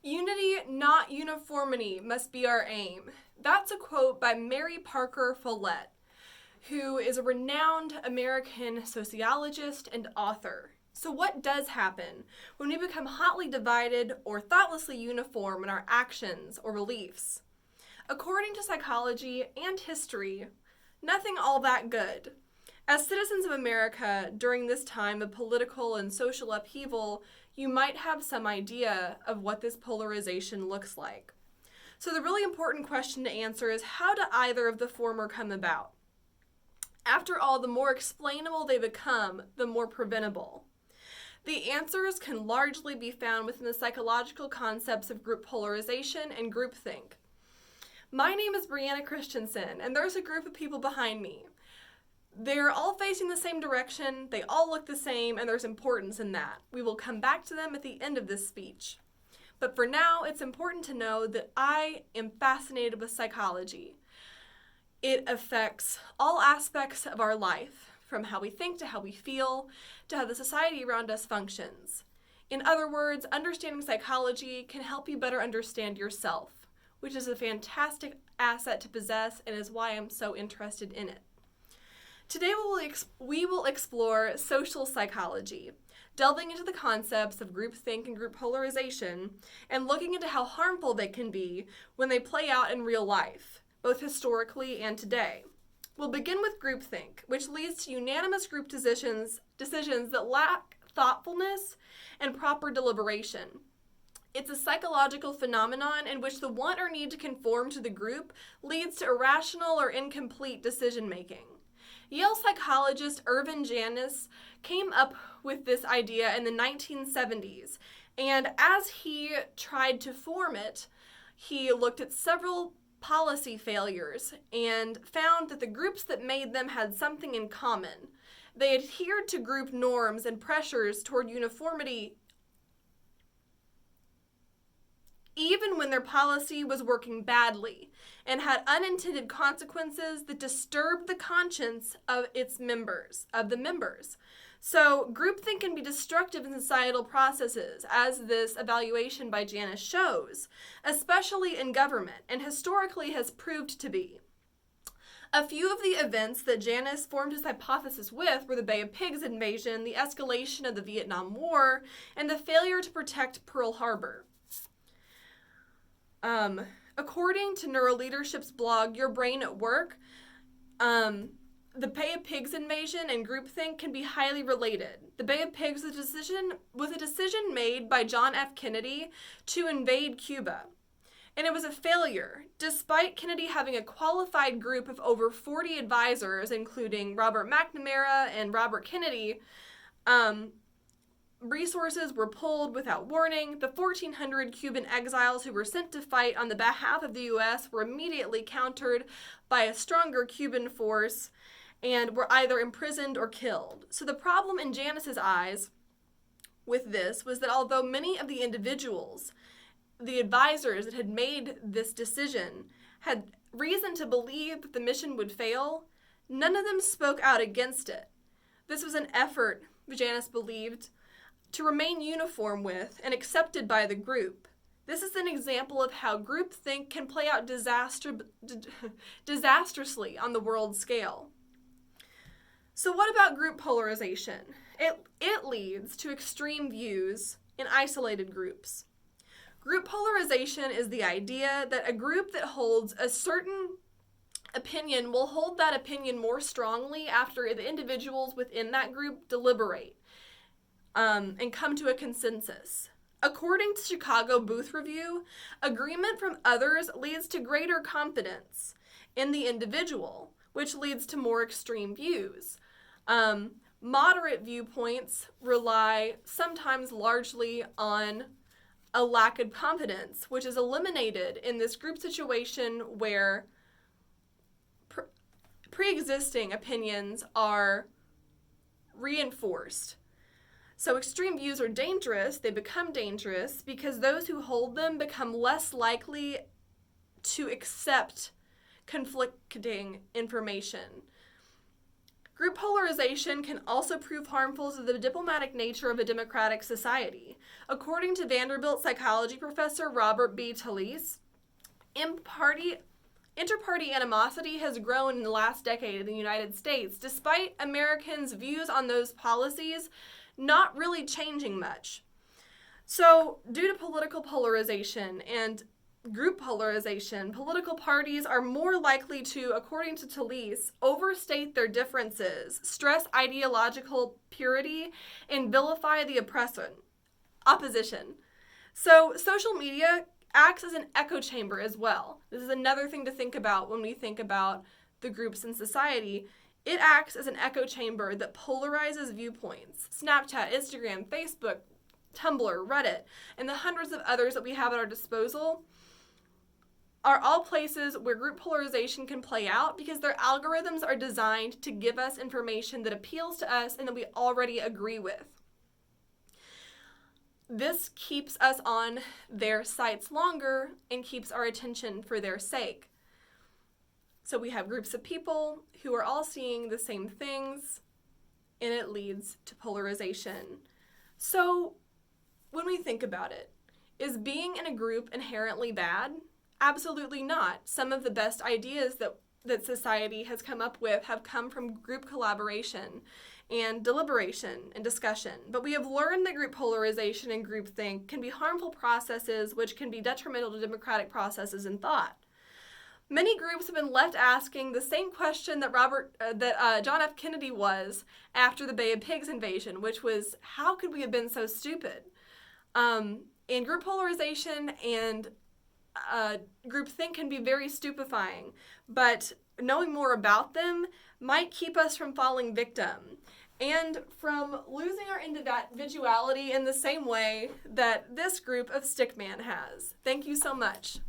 Unity, not uniformity, must be our aim. That's a quote by Mary Parker Follett, who is a renowned American sociologist and author. So what does happen when we become hotly divided or thoughtlessly uniform in our actions or beliefs? According to psychology and history, nothing all that good. As citizens of America during this time of political and social upheaval, you might have some idea of what this polarization looks like. So the really important question to answer is, how do either of the former come about? After all, the more explainable they become, the more preventable. The answers can largely be found within the psychological concepts of group polarization and groupthink. My name is Brianna Christensen, and there's a group of people behind me. They're all facing the same direction, they all look the same, and there's importance in that. We will come back to them at the end of this speech. But for now, it's important to know that I am fascinated with psychology. It affects all aspects of our life, from how we think to how we feel, to how the society around us functions. In other words, understanding psychology can help you better understand yourself, which is a fantastic asset to possess and is why I'm so interested in it. Today we will explore social psychology, delving into the concepts of groupthink and group polarization, and looking into how harmful they can be when they play out in real life, both historically and today. We'll begin with groupthink, which leads to unanimous group decisions that lack thoughtfulness and proper deliberation. It's a psychological phenomenon in which the want or need to conform to the group leads to irrational or incomplete decision-making. Yale psychologist Irvin Janis came up with this idea in the 1970s, and as he tried to form it, he looked at several policy failures and found that the groups that made them had something in common. They adhered to group norms and pressures toward uniformity even when their policy was working badly and had unintended consequences that disturbed the conscience of the members. So groupthink can be destructive in societal processes, as this evaluation by Janis shows, especially in government, and historically has proved to be. A few of the events that Janis formed his hypothesis with were the Bay of Pigs invasion, the escalation of the Vietnam War, and the failure to protect Pearl Harbor. According to Neuroleadership's blog, Your Brain at Work, the Bay of Pigs invasion and groupthink can be highly related. The Bay of Pigs was a decision made by John F. Kennedy to invade Cuba. And it was a failure, despite Kennedy having a qualified group of over 40 advisors, including Robert McNamara and Robert Kennedy. Resources were pulled without warning. The 1,400 Cuban exiles who were sent to fight on the behalf of the U.S. were immediately countered by a stronger Cuban force and were either imprisoned or killed. So the problem in Janis's eyes with this was that although many of the individuals, the advisors that had made this decision, had reason to believe that the mission would fail, none of them spoke out against it. This was an effort, Janis believed, to remain uniform with and accepted by the group. This is an example of how groupthink can play out disastrously on the world scale. So what about group polarization? It leads to extreme views in isolated groups. Group polarization is the idea that a group that holds a certain opinion will hold that opinion more strongly after the individuals within that group deliberate and come to a consensus. According to Chicago Booth Review, agreement from others leads to greater confidence in the individual, which leads to more extreme views. Moderate viewpoints rely sometimes largely on a lack of confidence, which is eliminated in this group situation where pre-existing opinions are reinforced. So extreme views are dangerous. They become dangerous because those who hold them become less likely to accept conflicting information. Group polarization can also prove harmful to the diplomatic nature of a democratic society. According to Vanderbilt psychology professor Robert B. Talese, interparty animosity has grown in the last decade in the United States, despite Americans' views on those policies not really changing much. So, due to political polarization and group polarization, political parties are more likely to, according to Talese, overstate their differences, stress ideological purity, and vilify the opposition. So, social media acts as an echo chamber as well. This is another thing to think about when we think about the groups in society. It acts as an echo chamber that polarizes viewpoints. Snapchat, Instagram, Facebook, Tumblr, Reddit, and the hundreds of others that we have at our disposal are all places where group polarization can play out because their algorithms are designed to give us information that appeals to us and that we already agree with. This keeps us on their sites longer and keeps our attention for their sake. So we have groups of people who are all seeing the same things, and it leads to polarization. So when we think about it, is being in a group inherently bad? Absolutely not. Some of the best ideas that society has come up with have come from group collaboration and deliberation and discussion. But we have learned that group polarization and groupthink can be harmful processes which can be detrimental to democratic processes and thought. Many groups have been left asking the same question that John F. Kennedy was after the Bay of Pigs invasion, which was, how could we have been so stupid? And group polarization and groupthink can be very stupefying, but knowing more about them might keep us from falling victim and from losing our individuality in the same way that this group of stickman has. Thank you so much.